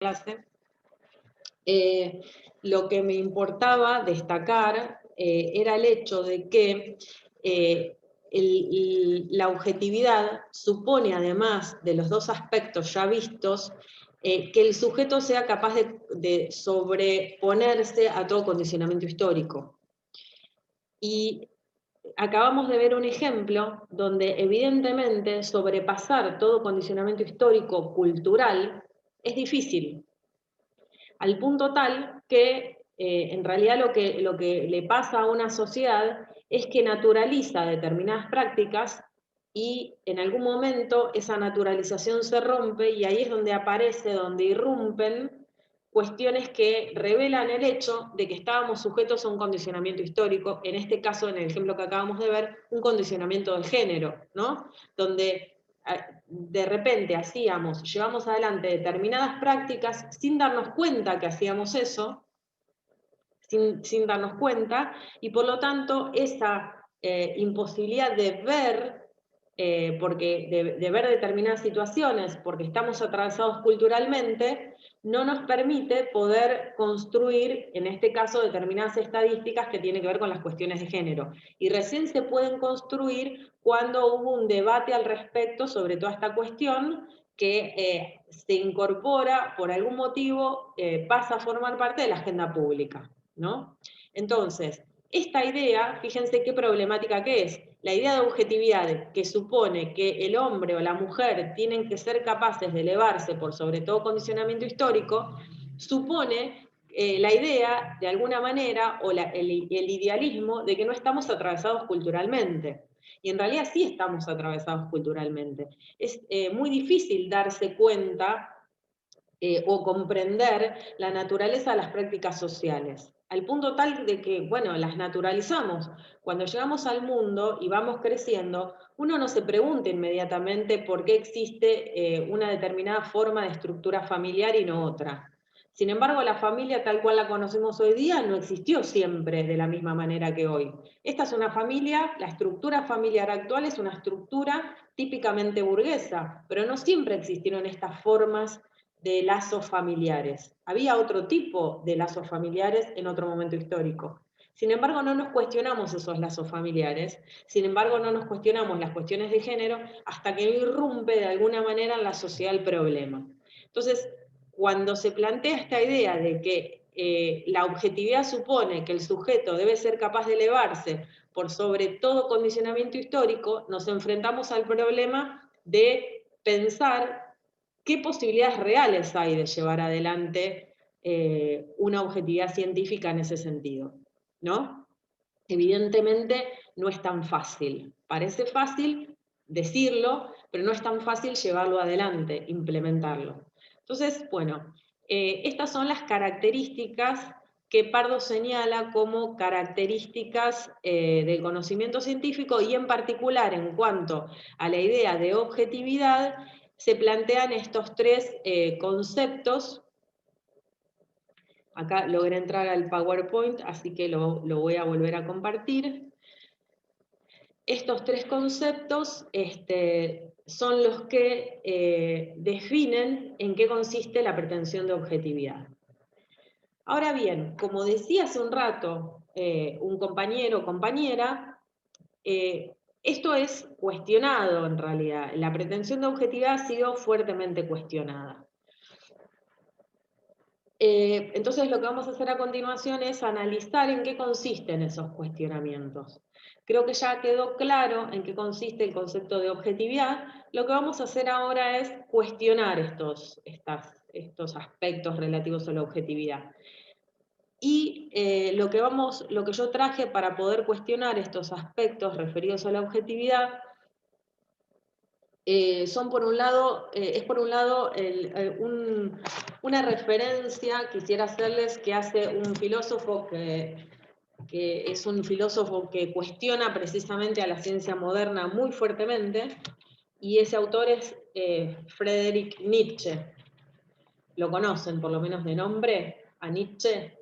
clase, lo que me importaba destacar era el hecho de que la objetividad supone, además de los dos aspectos ya vistos, que el sujeto sea capaz de sobreponerse a todo condicionamiento histórico. Y acabamos de ver un ejemplo donde evidentemente sobrepasar todo condicionamiento histórico, cultural, es difícil, al punto tal que en realidad lo que le pasa a una sociedad es que naturaliza determinadas prácticas y en algún momento esa naturalización se rompe y ahí es donde aparece, donde irrumpen cuestiones que revelan el hecho de que estábamos sujetos a un condicionamiento histórico, en este caso, en el ejemplo que acabamos de ver, un condicionamiento de género, ¿no? Donde de repente llevamos adelante determinadas prácticas sin darnos cuenta que hacíamos eso, sin darnos cuenta, y por lo tanto esa imposibilidad de ver, de ver determinadas situaciones, porque estamos atravesados culturalmente, no nos permite poder construir, en este caso, determinadas estadísticas que tienen que ver con las cuestiones de género. Y recién se pueden construir cuando hubo un debate al respecto sobre toda esta cuestión que se incorpora, por algún motivo, pasa a formar parte de la agenda pública, ¿no? Entonces, esta idea, fíjense qué problemática que es. La idea de objetividad que supone que el hombre o la mujer tienen que ser capaces de elevarse por sobre todo condicionamiento histórico, supone la idea, de alguna manera, o el idealismo de que no estamos atravesados culturalmente. Y en realidad sí estamos atravesados culturalmente. Es muy difícil darse cuenta o comprender la naturaleza de las prácticas sociales, al punto tal de que, bueno, las naturalizamos. Cuando llegamos al mundo y vamos creciendo, uno no se pregunta inmediatamente por qué existe una determinada forma de estructura familiar y no otra. Sin embargo, la familia tal cual la conocemos hoy día no existió siempre de la misma manera que hoy. Esta es una familia, la estructura familiar actual es una estructura típicamente burguesa, pero no siempre existieron estas formas de lazos familiares. Había otro tipo de lazos familiares en otro momento histórico. Sin embargo, no nos cuestionamos esos lazos familiares, sin embargo, no nos cuestionamos las cuestiones de género hasta que irrumpe de alguna manera en la sociedad el problema. Entonces, cuando se plantea esta idea de que la objetividad supone que el sujeto debe ser capaz de elevarse por sobre todo condicionamiento histórico, nos enfrentamos al problema de pensar qué posibilidades reales hay de llevar adelante una objetividad científica en ese sentido, ¿no? Evidentemente no es tan fácil. Parece fácil decirlo, pero no es tan fácil llevarlo adelante, implementarlo. Entonces, bueno, estas son las características que Pardo señala como características del conocimiento científico y en particular en cuanto a la idea de objetividad, se plantean estos tres conceptos. Acá logré entrar al PowerPoint, así que lo voy a volver a compartir. Estos tres conceptos son los que definen en qué consiste la pretensión de objetividad. Ahora bien, como decía hace un rato un compañero o compañera, esto es cuestionado en realidad. La pretensión de objetividad ha sido fuertemente cuestionada. Entonces lo que vamos a hacer a continuación es analizar en qué consisten esos cuestionamientos. Creo que ya quedó claro en qué consiste el concepto de objetividad. Lo que vamos a hacer ahora es cuestionar estos aspectos relativos a la objetividad. Y lo que yo traje para poder cuestionar estos aspectos referidos a la objetividad es por un lado una referencia, quisiera hacerles, que hace un filósofo que es un filósofo que cuestiona precisamente a la ciencia moderna muy fuertemente, y ese autor es Friedrich Nietzsche. ¿Lo conocen, por lo menos de nombre, a Nietzsche?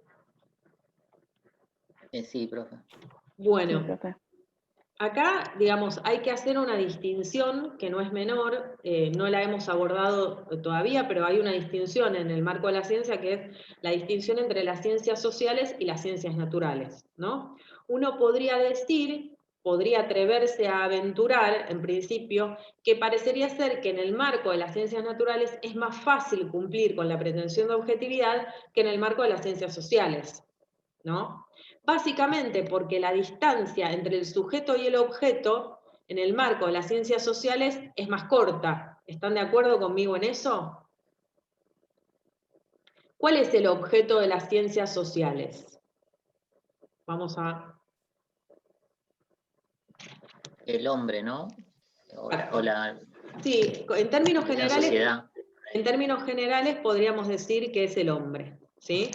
Sí, profe. Bueno, Sí, profe. Acá, digamos, hay que hacer una distinción que no es menor, no la hemos abordado todavía, pero hay una distinción en el marco de la ciencia que es la distinción entre las ciencias sociales y las ciencias naturales, ¿no? Uno podría decir, podría atreverse a aventurar, en principio, que parecería ser que en el marco de las ciencias naturales es más fácil cumplir con la pretensión de objetividad que en el marco de las ciencias sociales, ¿no? Básicamente porque la distancia entre el sujeto y el objeto en el marco de las ciencias sociales es más corta. ¿Están de acuerdo conmigo en eso? ¿Cuál es el objeto de las ciencias sociales? Vamos a... El hombre, ¿no? O la, Sí, en términos la generales, sociedad. en términos generales podríamos decir que es el hombre, ¿sí?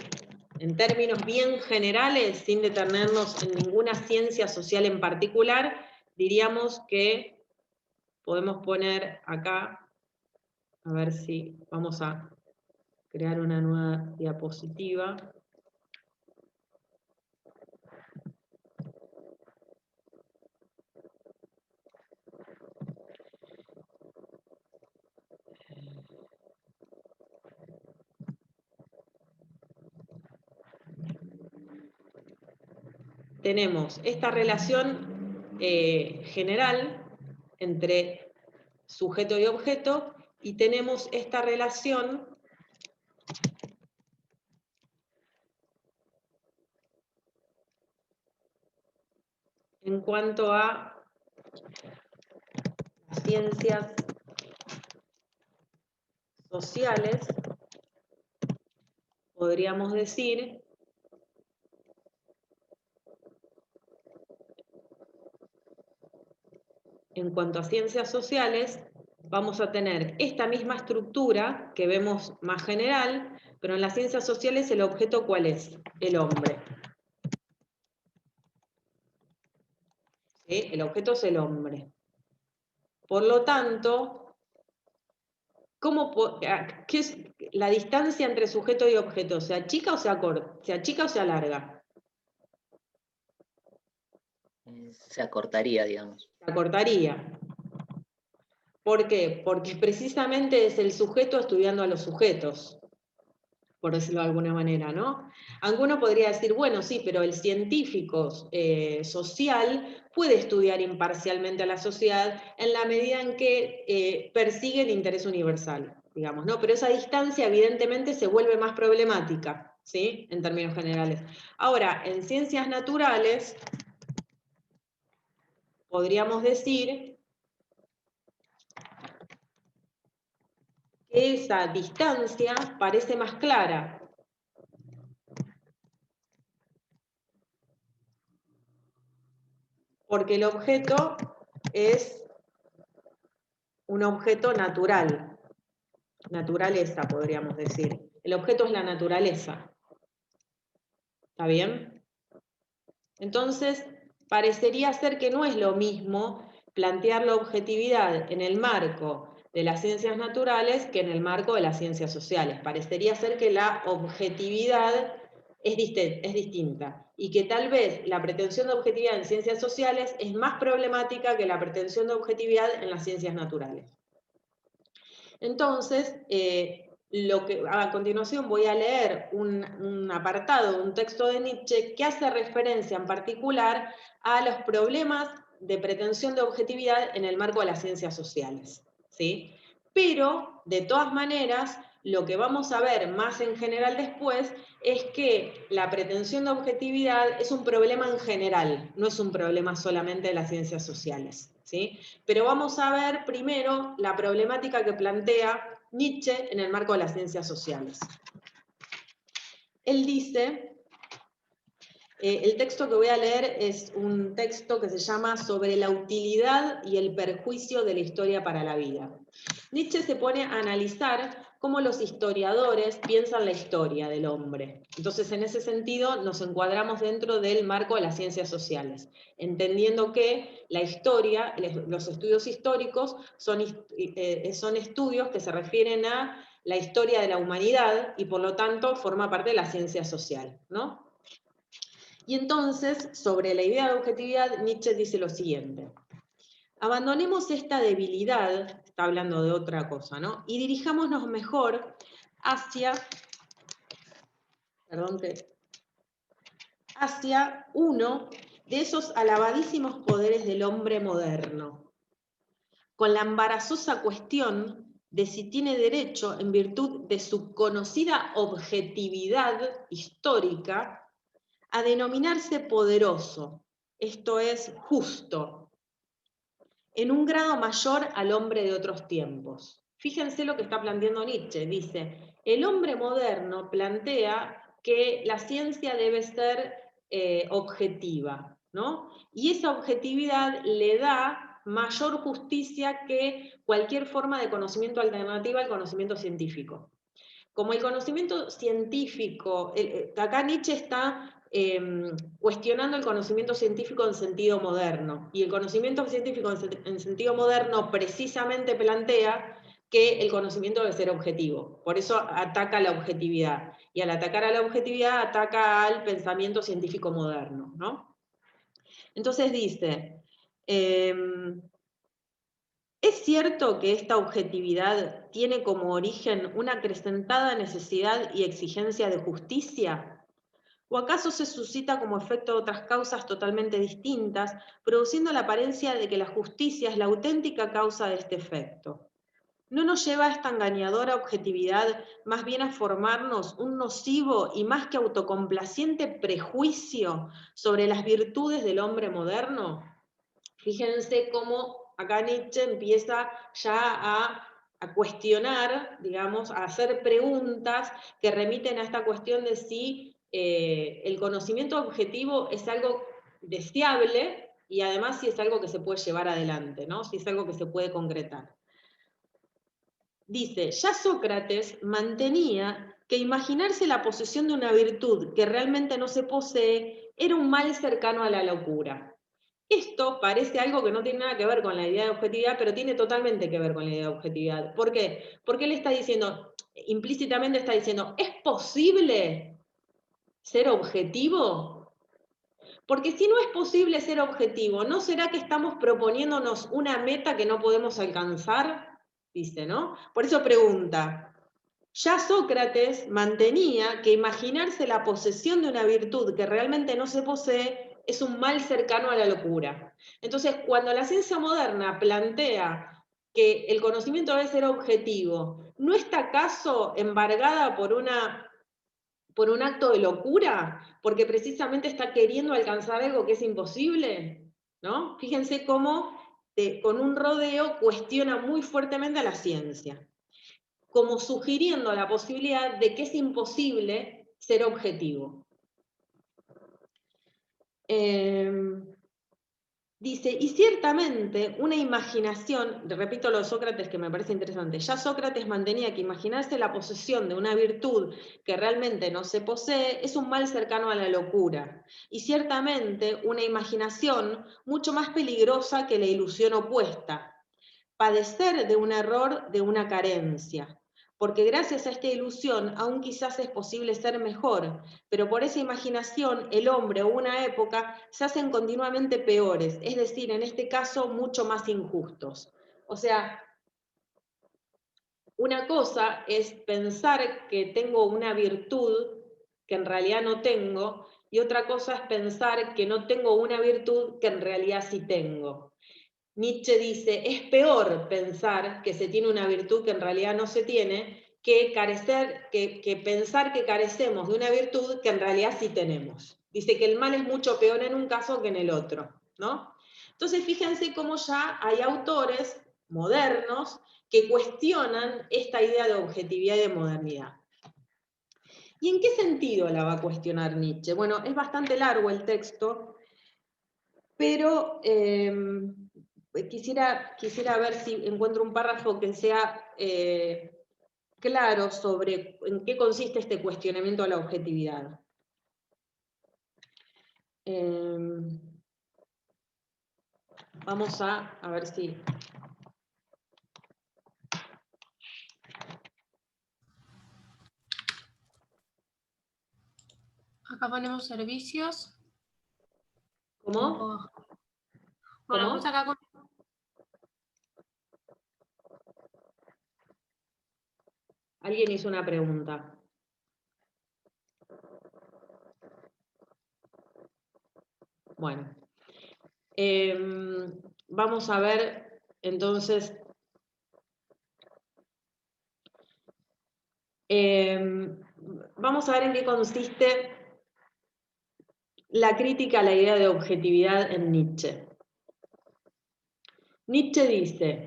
En términos bien generales, sin detenernos en ninguna ciencia social en particular, diríamos que podemos poner acá, a ver si vamos a crear una nueva diapositiva. Tenemos esta relación general entre sujeto y objeto, y tenemos esta relación en cuanto a las ciencias sociales, podríamos decir en cuanto a ciencias sociales, vamos a tener esta misma estructura que vemos más general, pero en las ciencias sociales el objeto ¿cuál es? El hombre. ¿Sí? El objeto es el hombre. Por lo tanto, ¿qué es la distancia entre sujeto y objeto? ¿Se achica o se achica o se alarga? Se acortaría, digamos. Se acortaría. ¿Por qué? Porque precisamente es el sujeto estudiando a los sujetos, por decirlo de alguna manera, ¿no? Alguno podría decir, bueno, sí, pero el científico social puede estudiar imparcialmente a la sociedad en la medida en que persigue el interés universal, digamos, ¿no? Pero esa distancia evidentemente se vuelve más problemática, ¿sí? En términos generales. Ahora, en ciencias naturales, podríamos decir que esa distancia parece más clara. Porque el objeto es un objeto natural, naturaleza podríamos decir. El objeto es la naturaleza. ¿Está bien? Entonces, parecería ser que no es lo mismo plantear la objetividad en el marco de las ciencias naturales que en el marco de las ciencias sociales. Parecería ser que la objetividad es distinta y que tal vez la pretensión de objetividad en ciencias sociales es más problemática que la pretensión de objetividad en las ciencias naturales. Entonces, a continuación voy a leer un apartado, un texto de Nietzsche que hace referencia en particular a los problemas de pretensión de objetividad en el marco de las ciencias sociales, ¿sí? Pero, de todas maneras, lo que vamos a ver más en general después es que la pretensión de objetividad es un problema en general, no es un problema solamente de las ciencias sociales, ¿sí? Pero vamos a ver primero la problemática que plantea Nietzsche en el marco de las ciencias sociales. Él dice, el texto que voy a leer es un texto que se llama Sobre la utilidad y el perjuicio de la historia para la vida. Nietzsche se pone a analizar cómo los historiadores piensan la historia del hombre. Entonces, en ese sentido, nos encuadramos dentro del marco de las ciencias sociales, entendiendo que la historia, los estudios históricos, son estudios que se refieren a la historia de la humanidad y, por lo tanto, forma parte de la ciencia social, ¿no? Y entonces, sobre la idea de objetividad, Nietzsche dice lo siguiente. Abandonemos esta debilidad, está hablando de otra cosa, ¿no? Y dirijámonos mejor hacia, hacia uno de esos alabadísimos poderes del hombre moderno, con la embarazosa cuestión de si tiene derecho, en virtud de su conocida objetividad histórica, a denominarse poderoso, esto es, justo, en un grado mayor al hombre de otros tiempos. Fíjense lo que está planteando Nietzsche, dice, el hombre moderno plantea que la ciencia debe ser objetiva, ¿no? Y esa objetividad le da mayor justicia que cualquier forma de conocimiento alternativa al conocimiento científico. Como el conocimiento científico, acá Nietzsche está cuestionando el conocimiento científico en sentido moderno, y el conocimiento científico en sentido moderno precisamente plantea que el conocimiento debe ser objetivo, por eso ataca la objetividad, y al atacar a la objetividad ataca al pensamiento científico moderno, ¿no? Entonces dice, ¿es cierto que esta objetividad tiene como origen una acrecentada necesidad y exigencia de justicia? ¿O acaso se suscita como efecto de otras causas totalmente distintas, produciendo la apariencia de que la justicia es la auténtica causa de este efecto? ¿No nos lleva esta engañadora objetividad más bien a formarnos un nocivo y más que autocomplaciente prejuicio sobre las virtudes del hombre moderno? Fíjense cómo acá Nietzsche empieza ya a cuestionar, digamos, a hacer preguntas que remiten a esta cuestión de si el conocimiento objetivo es algo deseable y además si es algo que se puede llevar adelante, ¿no? Si es algo que se puede concretar. Dice, ya Sócrates mantenía que imaginarse la posesión de una virtud que realmente no se posee era un mal cercano a la locura. Esto parece algo que no tiene nada que ver con la idea de objetividad, pero tiene totalmente que ver con la idea de objetividad. ¿Por qué? Porque él está diciendo, implícitamente está diciendo, ¿es posible ser objetivo? Porque si no es posible ser objetivo, ¿no será que estamos proponiéndonos una meta que no podemos alcanzar? Dice, ¿no? Por eso pregunta, ya Sócrates mantenía que imaginarse la posesión de una virtud que realmente no se posee es un mal cercano a la locura. Entonces, cuando la ciencia moderna plantea que el conocimiento debe ser objetivo, ¿no está acaso embargada por un acto de locura? Porque precisamente está queriendo alcanzar algo que es imposible, ¿no? Fíjense cómo con un rodeo cuestiona muy fuertemente a la ciencia, como sugiriendo la posibilidad de que es imposible ser objetivo. Dice, y ciertamente una imaginación, repito lo de Sócrates que me parece interesante, ya Sócrates mantenía que imaginarse la posesión de una virtud que realmente no se posee es un mal cercano a la locura, y ciertamente una imaginación mucho más peligrosa que la ilusión opuesta, padecer de un error, de una carencia, porque gracias a esta ilusión aún quizás es posible ser mejor, pero por esa imaginación el hombre o una época se hacen continuamente peores, es decir, en este caso mucho más injustos. O sea, una cosa es pensar que tengo una virtud que en realidad no tengo, y otra cosa es pensar que no tengo una virtud que en realidad sí tengo. Nietzsche dice, es peor pensar que se tiene una virtud que en realidad no se tiene, que pensar que carecemos de una virtud que en realidad sí tenemos. Dice que el mal es mucho peor en un caso que en el otro, ¿no? Entonces fíjense cómo ya hay autores modernos que cuestionan esta idea de objetividad y de modernidad. ¿Y en qué sentido la va a cuestionar Nietzsche? Bueno, es bastante largo el texto, pero quisiera ver si encuentro un párrafo que sea claro sobre en qué consiste este cuestionamiento a la objetividad. Vamos a ver si... Acá ponemos servicios. ¿Cómo? Bueno, ¿Cómo? pues acá con... Alguien hizo una pregunta. Bueno. Vamos a ver, entonces, vamos a ver en qué consiste la crítica a la idea de objetividad en Nietzsche. Nietzsche dice,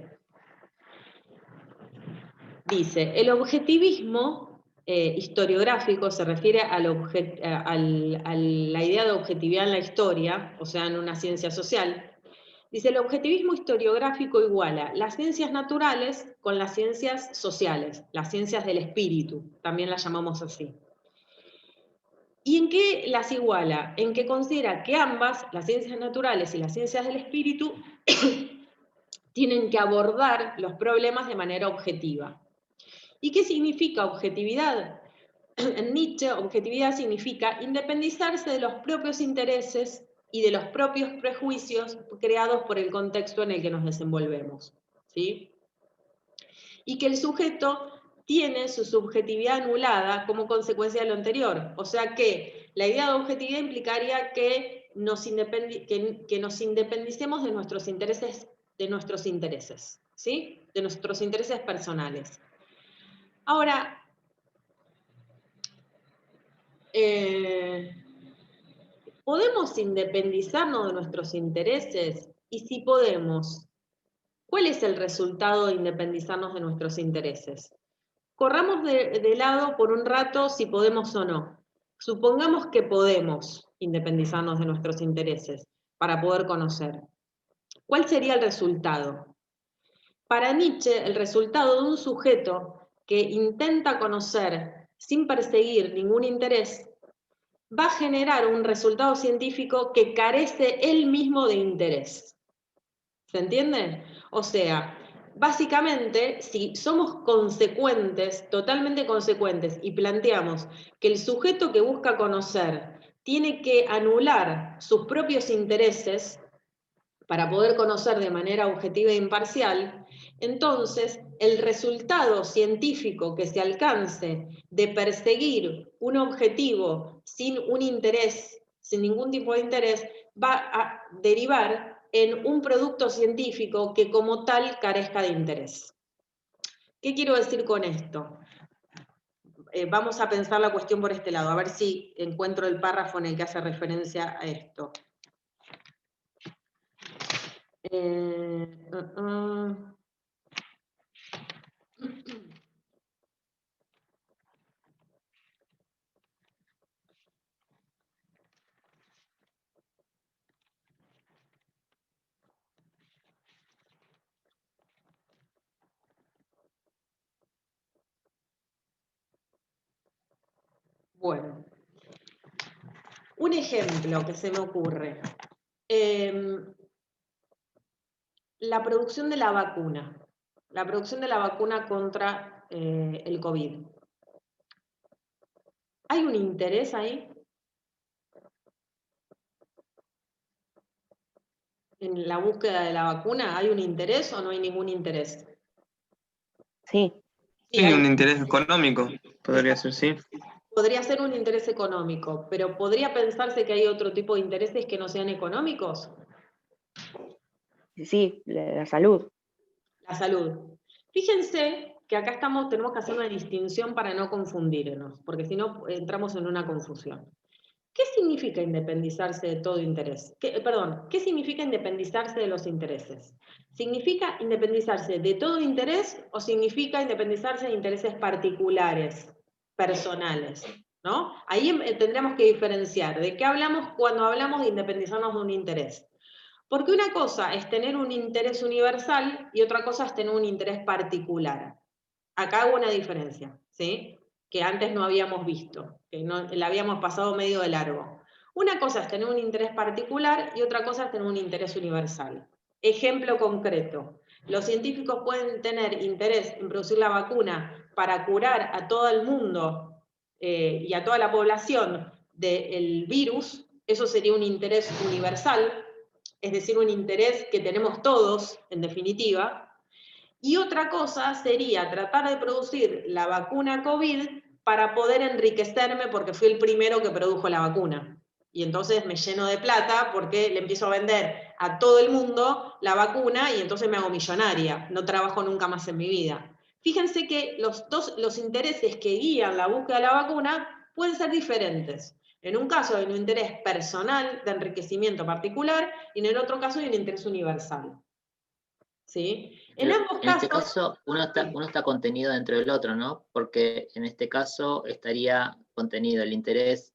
el objetivismo historiográfico se refiere a la idea de objetividad en la historia, o sea, en una ciencia social. Dice, el objetivismo historiográfico iguala las ciencias naturales con las ciencias sociales, las ciencias del espíritu, también las llamamos así. ¿Y en qué las iguala? En que considera que ambas, las ciencias naturales y las ciencias del espíritu, tienen que abordar los problemas de manera objetiva. ¿Y qué significa objetividad? En Nietzsche, objetividad significa independizarse de los propios intereses y de los propios prejuicios creados por el contexto en el que nos desenvolvemos, ¿sí? Y que el sujeto tiene su subjetividad anulada como consecuencia de lo anterior. O sea que la idea de objetividad implicaría que nos independicemos de nuestros intereses, ¿sí? De nuestros intereses personales. Ahora, ¿podemos independizarnos de nuestros intereses? Y si podemos, ¿cuál es el resultado de independizarnos de nuestros intereses? Corramos de lado por un rato si podemos o no. Supongamos que podemos independizarnos de nuestros intereses para poder conocer. ¿Cuál sería el resultado? Para Nietzsche, el resultado de un sujeto que intenta conocer sin perseguir ningún interés va a generar un resultado científico que carece él mismo de interés. ¿Se entiende? O sea, básicamente, si somos consecuentes, totalmente consecuentes, y planteamos que el sujeto que busca conocer tiene que anular sus propios intereses para poder conocer de manera objetiva e imparcial, entonces el resultado científico que se alcance de perseguir un objetivo sin un interés, sin ningún tipo de interés, va a derivar en un producto científico que como tal carezca de interés. ¿Qué quiero decir con esto? Vamos a pensar la cuestión por este lado, a ver si encuentro el párrafo en el que hace referencia a esto. Bueno, un ejemplo que se me ocurre. La producción de la vacuna. La producción de la vacuna contra el COVID. ¿Hay un interés ahí? ¿En la búsqueda de la vacuna hay un interés o no hay ningún interés? Sí. Sí, hay un interés económico, podría ser, sí. Podría ser un interés económico, pero ¿podría pensarse que hay otro tipo de intereses que no sean económicos? Sí, la salud. La salud. Fíjense que acá tenemos que hacer una distinción para no confundirnos, porque si no entramos en una confusión. ¿Qué significa independizarse de todo interés? ¿Qué significa independizarse de los intereses? ¿Significa independizarse de todo interés o significa independizarse de intereses particulares, personales? ¿No? Ahí tendríamos que diferenciar de qué hablamos cuando hablamos de independizarnos de un interés. Porque una cosa es tener un interés universal y otra cosa es tener un interés particular. Acá hago una diferencia, ¿sí? Que antes no habíamos visto, que no, la habíamos pasado medio de largo. Una cosa es tener un interés particular y otra cosa es tener un interés universal. Ejemplo concreto. Los científicos pueden tener interés en producir la vacuna para curar a todo el mundo y a toda la población del virus, Eso sería un interés universal, es decir, un interés que tenemos todos, en definitiva. Y otra cosa sería tratar de producir la vacuna COVID para poder enriquecerme porque fui el primero que produjo la vacuna. Y entonces me lleno de plata porque le empiezo a vender a todo el mundo la vacuna y entonces me hago millonaria. No trabajo nunca más en mi vida. Fíjense que los intereses que guían la búsqueda de la vacuna pueden ser diferentes. En un caso hay un interés personal de enriquecimiento particular y en el otro caso hay un interés universal. ¿Sí? En Pero ambos en este casos, caso, uno está contenido dentro del otro, ¿no? Porque en este caso estaría contenido el interés,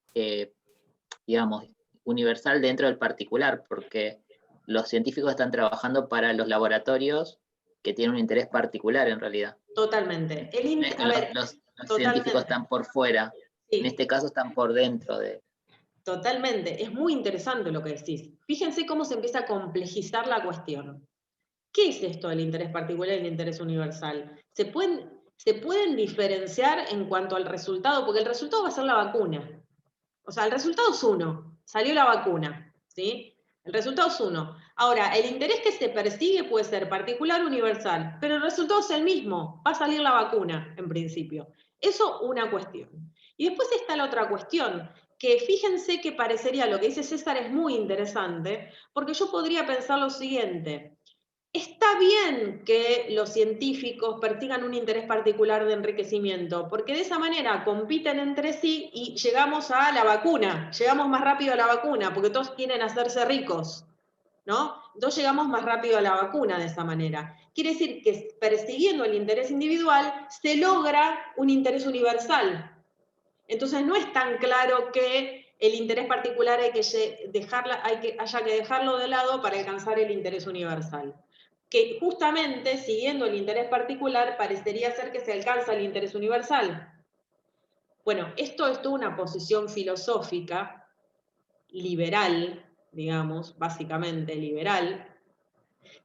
digamos, universal dentro del particular, porque los científicos están trabajando para los laboratorios que tienen un interés particular en realidad. totalmente. A ver, Los científicos totalmente. están por fuera, en Sí, este caso están por dentro de... totalmente. Es muy interesante lo que decís. Fíjense cómo se empieza a complejizar la cuestión. ¿Qué es esto del interés particular y el interés universal? Se pueden diferenciar en cuanto al resultado, porque el resultado va a ser la vacuna. O sea, el resultado es uno, salió la vacuna, ¿sí? El resultado es uno. Ahora, el interés que se persigue puede ser particular o universal, pero el resultado es el mismo, va a salir la vacuna, en principio. Eso una cuestión. Y después está la otra cuestión, que fíjense que parecería, lo que dice César es muy interesante, porque yo podría pensar lo siguiente. Está bien que los científicos persigan un interés particular de enriquecimiento, porque de esa manera compiten entre sí y llegamos a la vacuna, llegamos más rápido a la vacuna, porque todos quieren hacerse ricos, ¿no? Entonces llegamos más rápido a la vacuna de esa manera. Quiere decir que persiguiendo el interés individual se logra un interés universal. Entonces no es tan claro que el interés particular haya que dejarlo de lado para alcanzar el interés universal. Que justamente, siguiendo el interés particular, parecería ser que se alcanza el interés universal. Bueno, esto es toda una posición filosófica, liberal, digamos, básicamente liberal,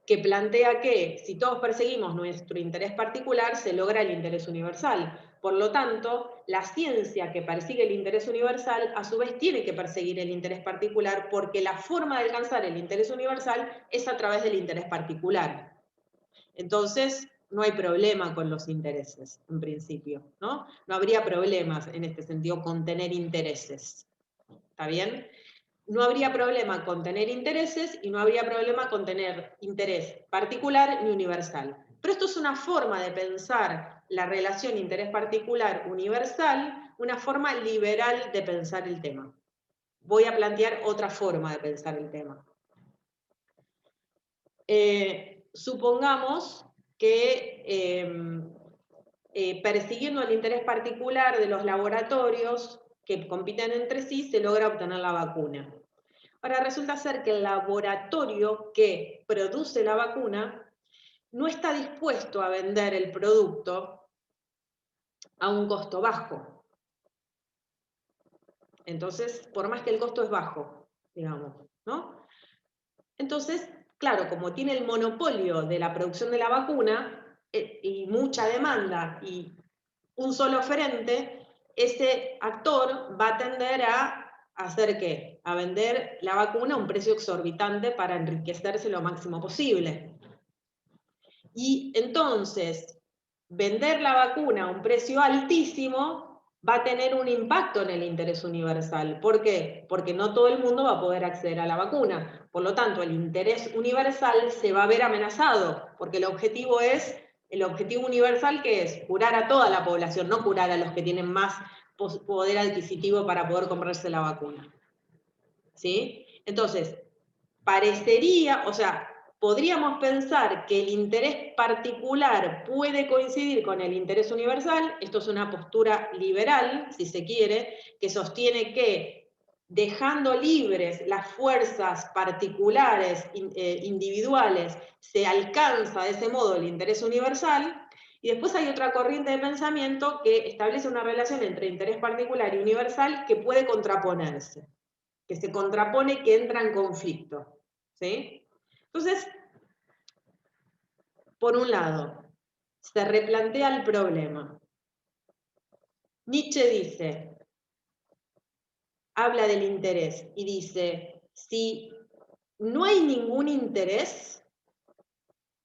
que plantea que si todos perseguimos nuestro interés particular, se logra el interés universal. Por lo tanto, la ciencia que persigue el interés universal, a su vez tiene que perseguir el interés particular, porque la forma de alcanzar el interés universal es a través del interés particular. Entonces, no hay problema con los intereses, en principio, ¿no? No habría problemas en este sentido con tener intereses. ¿Está bien? No habría problema con tener intereses y no habría problema con tener interés particular ni universal. Pero esto es una forma de pensar la relación interés particular-universal, una forma liberal de pensar el tema. Voy a plantear otra forma de pensar el tema. Supongamos que persiguiendo el interés particular de los laboratorios que compiten entre sí, se logra obtener la vacuna. Ahora resulta ser que el laboratorio que produce la vacuna no está dispuesto a vender el producto a un costo bajo. Entonces, por más que el costo es bajo, digamos, ¿no? Entonces, claro, como tiene el monopolio de la producción de la vacuna y mucha demanda y un solo oferente, ese actor va a tender a hacer ¿qué? A vender la vacuna a un precio exorbitante para enriquecerse lo máximo posible. Y entonces, vender la vacuna a un precio altísimo va a tener un impacto en el interés universal. ¿Por qué? Porque no todo el mundo va a poder acceder a la vacuna. Por lo tanto, el interés universal se va a ver amenazado, porque el objetivo universal, que es curar a toda la población, no curar a los que tienen más poder adquisitivo para poder comprarse la vacuna. ¿Sí? Entonces, parecería, o sea, podríamos pensar que el interés particular puede coincidir con el interés universal. Esto es una postura liberal, si se quiere, que sostiene que dejando libres las fuerzas particulares, individuales, se alcanza de ese modo el interés universal. Y después hay otra corriente de pensamiento que establece una relación entre interés particular y universal que puede contraponerse, que se contrapone, que entra en conflicto. ¿Sí? Entonces, por un lado, se replantea el problema. Nietzsche dice, habla del interés y dice, si no hay ningún interés,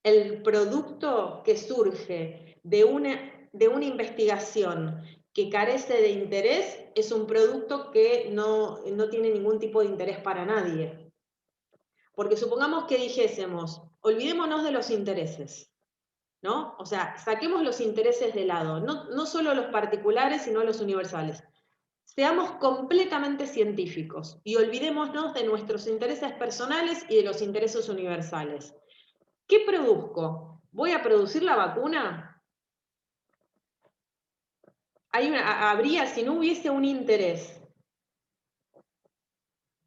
el producto que surge de una investigación que carece de interés es un producto que no tiene ningún tipo de interés para nadie. Porque supongamos que dijésemos, olvidémonos de los intereses, ¿no? O sea, saquemos los intereses de lado, no solo los particulares, sino los universales. Seamos completamente científicos y olvidémonos de nuestros intereses personales y de los intereses universales. ¿Qué produzco? ¿Voy a producir la vacuna? Habría, si no hubiese un interés,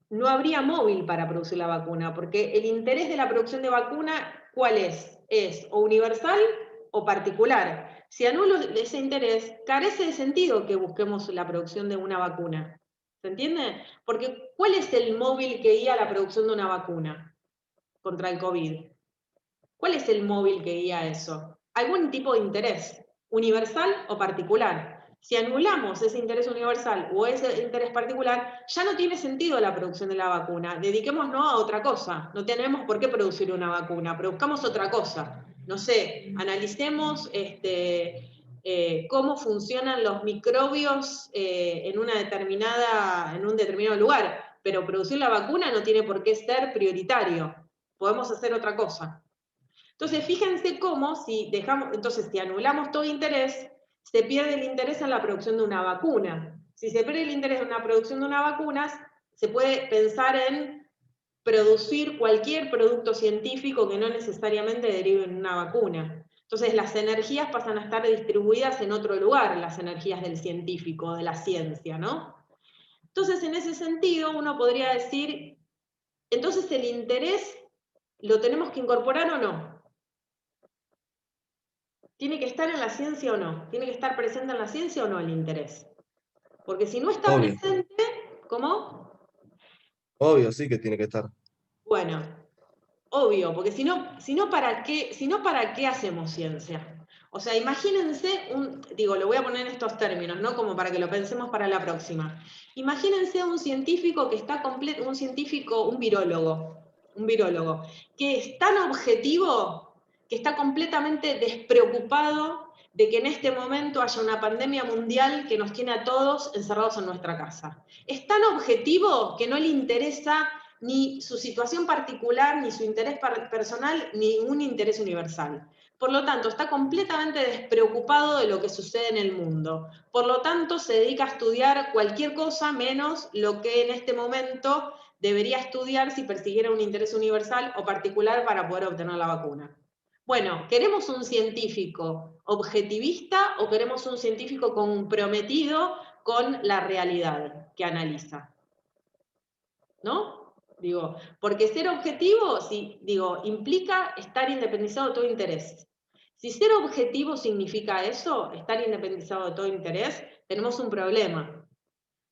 no habría móvil para producir la vacuna, porque el interés de la producción de vacuna, ¿cuál es? Es o universal o particular. Si anulo ese interés, carece de sentido que busquemos la producción de una vacuna. ¿Se entiende? Porque ¿cuál es el móvil que guía la producción de una vacuna contra el COVID? ¿Cuál es el móvil que guía eso? Algún tipo de interés, universal o particular. Si anulamos ese interés universal o ese interés particular, ya no tiene sentido la producción de la vacuna. Dediquémonos a otra cosa. No tenemos por qué producir una vacuna, produzcamos otra cosa. No sé, analicemos cómo funcionan los microbios en un determinado lugar, pero producir la vacuna no tiene por qué ser prioritario. Podemos hacer otra cosa. Entonces, fíjense cómo si anulamos todo interés, se pierde el interés en la producción de una vacuna. Si se pierde el interés en la producción de una vacuna, se puede pensar en producir cualquier producto científico que no necesariamente derive en una vacuna. Entonces, las energías pasan a estar distribuidas en otro lugar, las energías del científico, de la ciencia, ¿no? Entonces, en ese sentido, uno podría decir, entonces el interés, ¿lo tenemos que incorporar o no? ¿Tiene que estar en la ciencia o no? ¿Tiene que estar presente en la ciencia o no el interés? Porque si no está Obvio, presente, ¿cómo? obvio, sí que tiene que estar. Bueno, obvio, porque si no, ¿para qué hacemos ciencia? O sea, imagínense, lo voy a poner en estos términos, ¿no? Como para que lo pensemos para la próxima. Imagínense un científico que está completo, un virólogo, que es tan objetivo que está completamente despreocupado de que en este momento haya una pandemia mundial que nos tiene a todos encerrados en nuestra casa. Es tan objetivo que no le interesa ni su situación particular, ni su interés personal, ni un interés universal. Por lo tanto, está completamente despreocupado de lo que sucede en el mundo. Por lo tanto, se dedica a estudiar cualquier cosa menos lo que en este momento debería estudiar si persiguiera un interés universal o particular para poder obtener la vacuna. Bueno, ¿queremos un científico objetivista o queremos un científico comprometido con la realidad que analiza? ¿No? Porque ser objetivo, implica estar independizado de todo interés. Si ser objetivo significa eso, estar independizado de todo interés, tenemos un problema.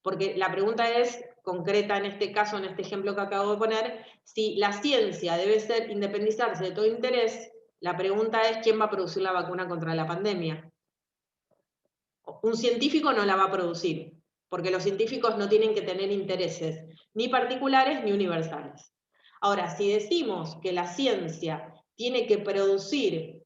Porque la pregunta es concreta en este caso, en este ejemplo que acabo de poner, si la ciencia debe independizarse de todo interés, la pregunta es ¿quién va a producir la vacuna contra la pandemia? Un científico no la va a producir, porque los científicos no tienen que tener intereses ni particulares ni universales. Ahora, si decimos que la ciencia tiene que producir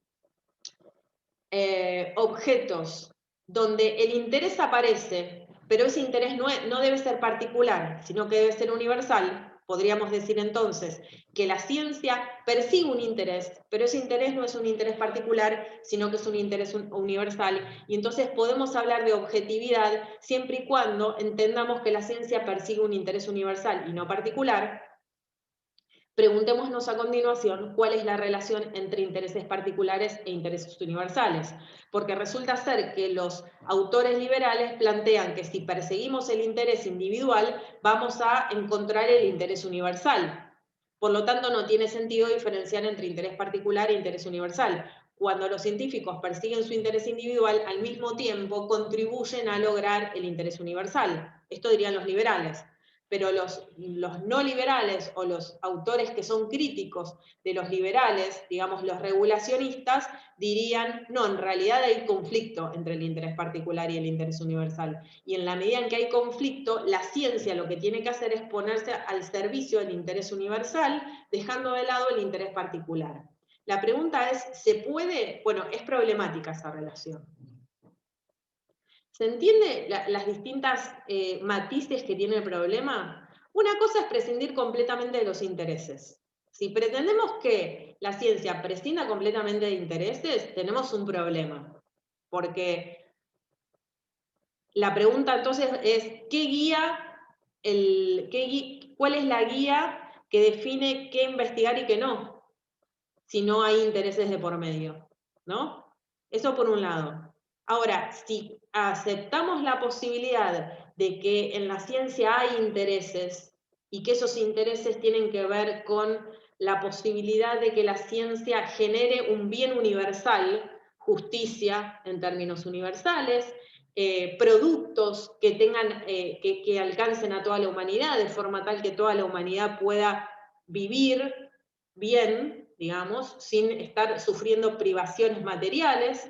objetos donde el interés aparece, pero ese interés no debe ser particular, sino que debe ser universal, podríamos decir entonces que la ciencia persigue un interés, pero ese interés no es un interés particular, sino que es un interés universal, y entonces podemos hablar de objetividad siempre y cuando entendamos que la ciencia persigue un interés universal y no particular. Preguntémonos a continuación cuál es la relación entre intereses particulares e intereses universales, porque resulta ser que los autores liberales plantean que si perseguimos el interés individual, vamos a encontrar el interés universal. Por lo tanto, no tiene sentido diferenciar entre interés particular e interés universal. Cuando los científicos persiguen su interés individual, al mismo tiempo contribuyen a lograr el interés universal. Esto dirían los liberales. pero los no liberales o los autores que son críticos de los liberales, digamos los regulacionistas, dirían, no, en realidad hay conflicto entre el interés particular y el interés universal. Y en la medida en que hay conflicto, la ciencia lo que tiene que hacer es ponerse al servicio del interés universal, dejando de lado el interés particular. La pregunta es, ¿se puede? Bueno, es problemática esa relación. ¿Se entiende las distintas matices que tiene el problema? Una cosa es prescindir completamente de los intereses. Si pretendemos que la ciencia prescinda completamente de intereses, tenemos un problema. Porque la pregunta entonces es, ¿cuál es la guía que define qué investigar y qué no? Si no hay intereses de por medio, ¿no? Eso por un lado. Ahora, si aceptamos la posibilidad de que en la ciencia hay intereses y que esos intereses tienen que ver con la posibilidad de que la ciencia genere un bien universal, justicia en términos universales, productos que tengan, que alcancen a toda la humanidad, de forma tal que toda la humanidad pueda vivir bien, digamos, sin estar sufriendo privaciones materiales.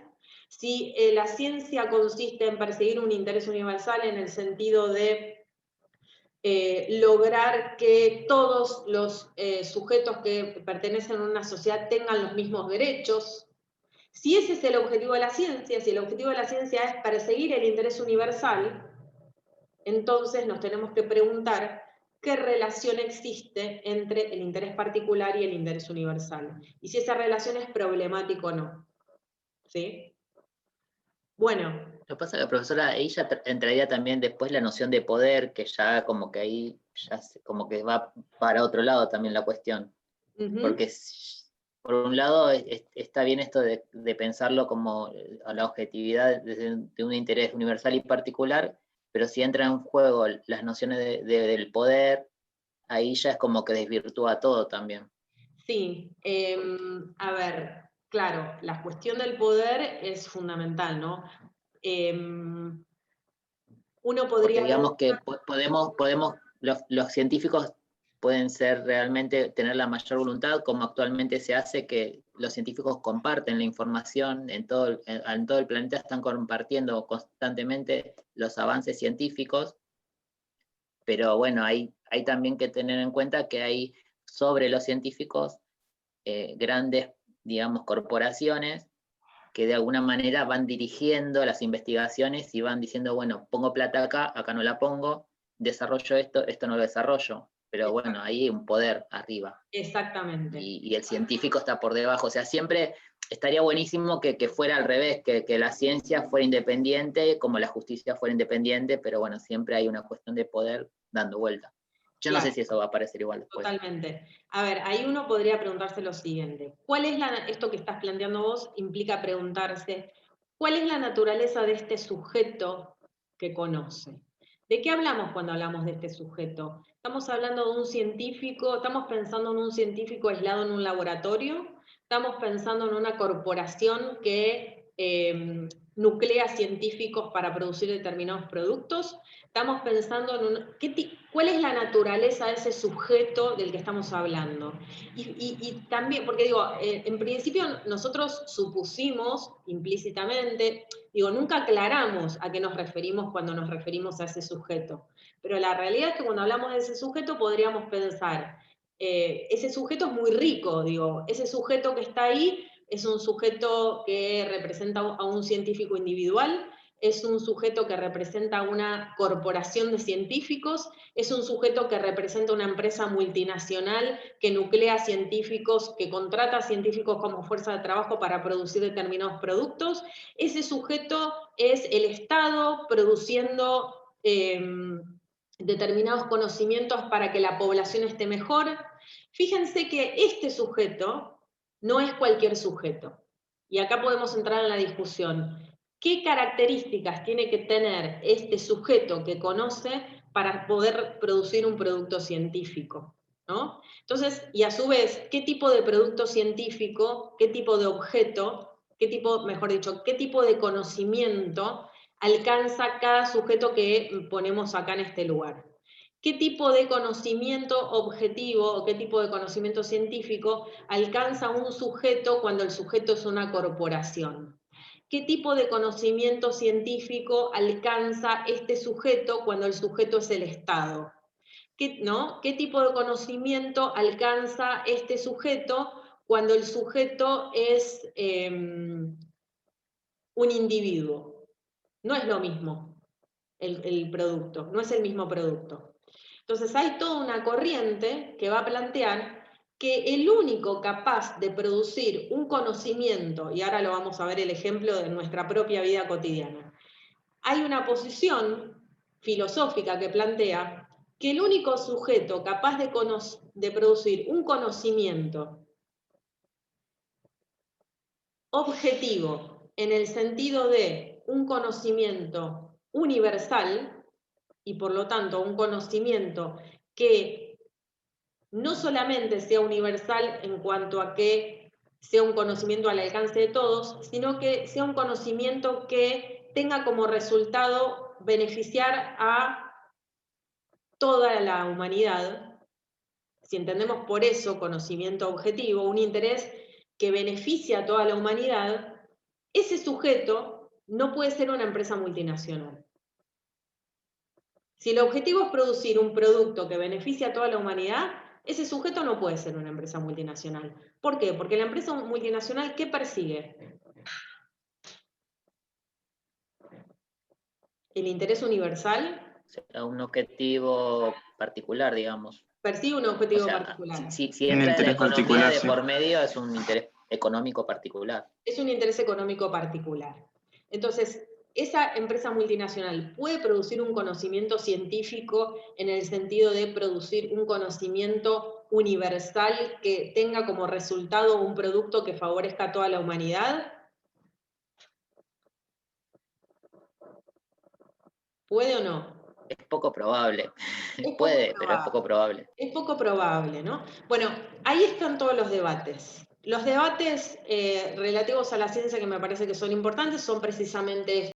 Si la ciencia consiste en perseguir un interés universal en el sentido de lograr que todos los sujetos que pertenecen a una sociedad tengan los mismos derechos, si ese es el objetivo de la ciencia, si el objetivo de la ciencia es perseguir el interés universal, entonces nos tenemos que preguntar qué relación existe entre el interés particular y el interés universal, y si esa relación es problemática o no. ¿Sí? Bueno. Lo que pasa es que, profesora, ahí ya entraría también después la noción de poder, que ya como que ahí ya como que va para otro lado también la cuestión. Porque por un lado está bien esto de pensarlo como a la objetividad de un interés universal y particular, pero si entra en juego las nociones del poder, ahí ya es como que desvirtúa todo también. Sí, a ver, claro, la cuestión del poder es fundamental, ¿no? Uno podría... Porque digamos que podemos los científicos pueden ser realmente, tener la mayor voluntad, como actualmente se hace, que los científicos comparten la información en todo el planeta, están compartiendo constantemente los avances científicos, pero bueno, hay también que tener en cuenta que hay sobre los científicos grandes, digamos, corporaciones que de alguna manera van dirigiendo las investigaciones y van diciendo, bueno, pongo plata acá no la pongo, desarrollo esto no lo desarrollo, pero bueno, ahí hay un poder arriba. Exactamente. Y el científico está por debajo, o sea, siempre estaría buenísimo que fuera al revés, que la ciencia fuera independiente, como la justicia fuera independiente, pero bueno, siempre hay una cuestión de poder dando vuelta. Yo no sé si eso va a aparecer igual después. Totalmente. A ver, ahí uno podría preguntarse lo siguiente. ¿Cuál es esto que estás planteando vos implica preguntarse, ¿cuál es la naturaleza de este sujeto que conoce? ¿De qué hablamos cuando hablamos de este sujeto? ¿Estamos hablando de un científico? ¿Estamos pensando en un científico aislado en un laboratorio? ¿Estamos pensando en una corporación que nuclea científicos para producir determinados productos? Estamos pensando en cuál es la naturaleza de ese sujeto del que estamos hablando. Y también, porque digo, en principio nosotros supusimos implícitamente, digo, nunca aclaramos a qué nos referimos cuando nos referimos a ese sujeto. Pero la realidad es que cuando hablamos de ese sujeto podríamos pensar, ese sujeto es muy rico, digo, ese sujeto que está ahí es un sujeto que representa a un científico individual, es un sujeto que representa una corporación de científicos, es un sujeto que representa una empresa multinacional que nuclea científicos, que contrata científicos como fuerza de trabajo para producir determinados productos. Ese sujeto es el Estado produciendo determinados conocimientos para que la población esté mejor. Fíjense que este sujeto no es cualquier sujeto. Y acá podemos entrar en la discusión. ¿Qué características tiene que tener este sujeto que conoce para poder producir un producto científico? ¿No? Entonces, y a su vez, ¿qué tipo de producto científico, qué tipo de objeto, mejor dicho, qué tipo de conocimiento alcanza cada sujeto que ponemos acá en este lugar? qué tipo de conocimiento objetivo o qué tipo de conocimiento científico alcanza un sujeto cuando el sujeto es una corporación. ¿Qué tipo de conocimiento científico alcanza este sujeto cuando el sujeto es el Estado? ¿Qué tipo de conocimiento alcanza este sujeto cuando el sujeto es un individuo? No es lo mismo el producto, no es el mismo producto. Entonces hay toda una corriente que va a plantear que el único capaz de producir un conocimiento, y ahora lo vamos a ver el ejemplo de nuestra propia vida cotidiana, hay una posición filosófica que plantea que el único sujeto capaz de producir un conocimiento objetivo en el sentido de un conocimiento universal y por lo tanto un conocimiento que no solamente sea universal en cuanto a que sea un conocimiento al alcance de todos, sino que sea un conocimiento que tenga como resultado beneficiar a toda la humanidad. Si entendemos por eso conocimiento objetivo, un interés que beneficia a toda la humanidad, ese sujeto no puede ser una empresa multinacional. Si el objetivo es producir un producto que beneficia a toda la humanidad, ese sujeto no puede ser una empresa multinacional. ¿Por qué? Porque la empresa multinacional, ¿qué persigue? ¿El interés universal? O sea, un objetivo particular, digamos. Persigue un O objetivo sea, particular. si Un entra la interés economía particular, de sí. por medio, es un interés económico particular. Es un interés económico particular. Entonces, esa empresa multinacional puede producir un conocimiento científico en el sentido de producir un conocimiento universal que tenga como resultado un producto que favorezca a toda la humanidad. ¿Puede o no? Es poco probable. Es Puede, poco pero es poco probable. Es poco probable, ¿no? Bueno, ahí están todos los debates. Los debates relativos a la ciencia que me parece que son importantes son precisamente